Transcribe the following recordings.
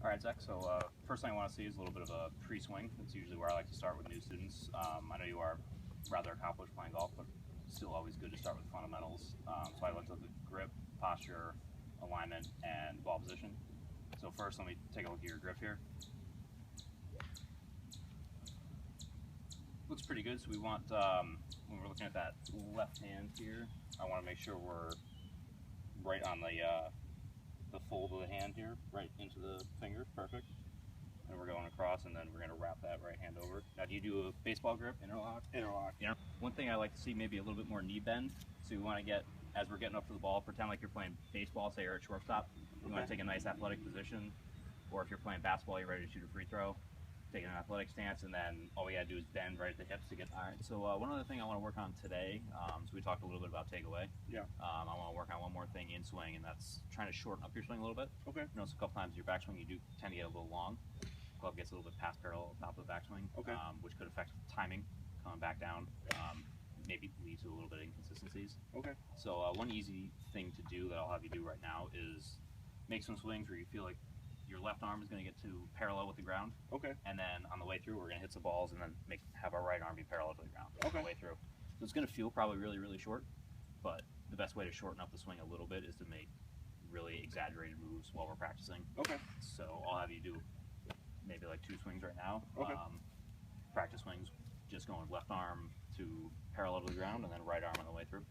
All right, Zach, so first thing I want to see is a little bit of a pre-swing. That's usually where I like to start with new students. I know you are rather accomplished playing golf, but still always good to start with fundamentals. So I looked at the grip, posture, alignment, and ball position. So first, let me take a look at your grip here. Looks pretty good, so we want, when we're looking at that left hand here, I want to make sure we're right on the fold of the hand here, right into the finger, perfect. And we're going across, and then we're going to wrap that right hand over. Now, do you do a baseball grip, interlock? Interlock. Yeah. One thing I like to see, maybe a little bit more knee bend. So we want to get, as we're getting up to the ball, pretend like you're playing baseball, say you're at shortstop. You want to take a nice athletic position, or if you're playing basketball, you're ready to shoot a free throw. Taking an athletic stance, and then all we gotta do is bend right at the hips to get. All right. So one other thing I want to work on today. So we talked a little bit about takeaway. Yeah. I want to work on one more thing in swing, and that's trying to shorten up your swing a little bit. Okay. Notice a couple times your backswing you do tend to get a little long. Club gets a little bit past parallel top of the backswing. Okay. Which could affect timing coming back down. Maybe lead to a little bit of inconsistencies. Okay. So one easy thing to do that I'll have you do right now is make some swings where you feel like your left arm is going to get to parallel with the ground. Okay. And then on the way through, we're going to hit some balls and then have our right arm be parallel to the ground on the way through. So it's going to feel probably really, really short, but the best way to shorten up the swing a little bit is to make really exaggerated moves while we're practicing. Okay. So I'll have you do maybe like 2 swings right now. Okay. Practice swings, just going left arm to parallel to the ground and then right arm on the way through.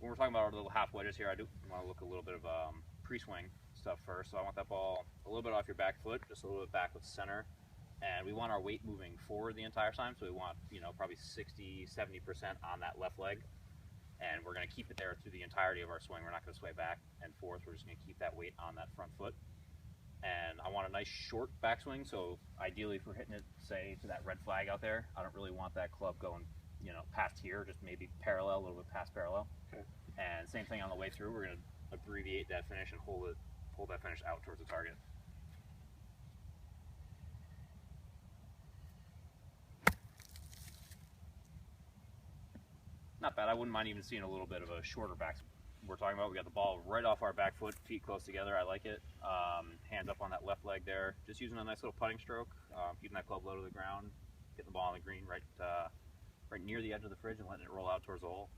When we're talking about our little half wedges here, I do want to look a little bit of pre-swing stuff first. So I want that ball a little bit off your back foot, just a little bit back with center. And we want our weight moving forward the entire time. So we want, probably 60, 70% on that left leg. And we're going to keep it there through the entirety of our swing. We're not going to sway back and forth. We're just going to keep that weight on that front foot. And I want a nice short backswing. So ideally, if we're hitting it, say, to that red flag out there, I don't really want that club going, past here, just maybe parallel, a little bit past parallel. Okay. And same thing on the way through. We're going to abbreviate that finish and pull that finish out towards the target. Not bad. I wouldn't mind even seeing a little bit of a shorter back. We're talking about we got the ball right off our back foot, feet close together. I like it. Hands up on that left leg there. Just using a nice little putting stroke, keeping that club low to the ground, getting the ball on the green right near the edge of the fridge and letting it roll out towards the hole.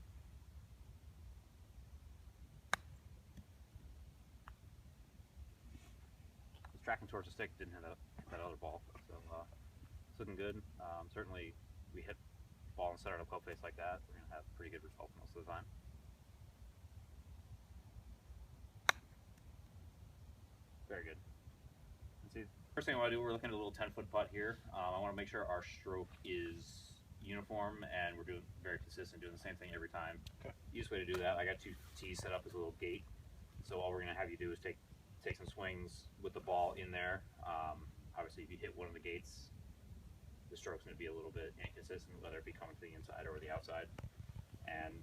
It's tracking towards the stick, didn't hit that other ball, so it's looking good. Certainly, we hit ball and center of the club face like that, we're going to have pretty good results most of the time. Very good. Let's see. First thing I want to do, we're looking at a little 10-foot putt here. I want to make sure our stroke is uniform and we're doing very consistent, doing the same thing every time. Okay. Easiest way to do that, I got 2 tees set up as a little gate. So all we're going to have you do is take some swings with the ball in there. Obviously, if you hit one of the gates, the stroke's going to be a little bit inconsistent, whether it be coming to the inside or the outside. And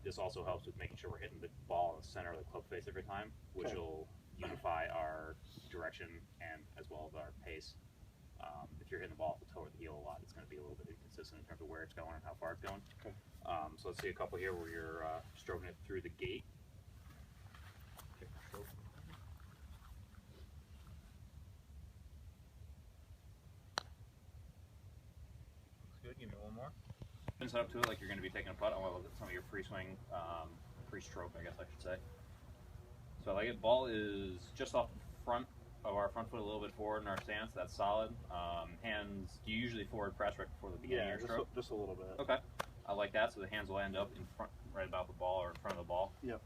this also helps with making sure we're hitting the ball in the center of the club face every time, which will unify our direction and as well as our pace. If you're hitting the ball off the toe or the heel a lot, it's going to be a little bit inconsistent in terms of where it's going and how far it's going. Okay. So let's see a couple here where you're stroking it through the gate. Looks good. Give me one more. Finish it up to it like you're going to be taking a putt. I want to look at some of your pre-swing, pre-stroke, I guess I should say. So I like it. Ball is just off the front of our front foot, a little bit forward in our stance. That's solid. Hands, do you usually forward press right before the beginning of your stroke? Just a little bit. Okay. I like that. So the hands will end up in front, right about the ball or in front of the ball. Yep.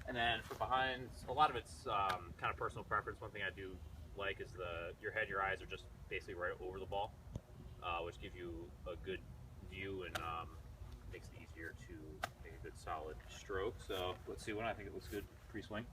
And then for behind, a lot of it's kind of personal preference. One thing I do like is your head, your eyes are just basically right over the ball, which gives you a good view and makes it easier to make a good solid stroke. So let's see one. I think it looks good pre-swing.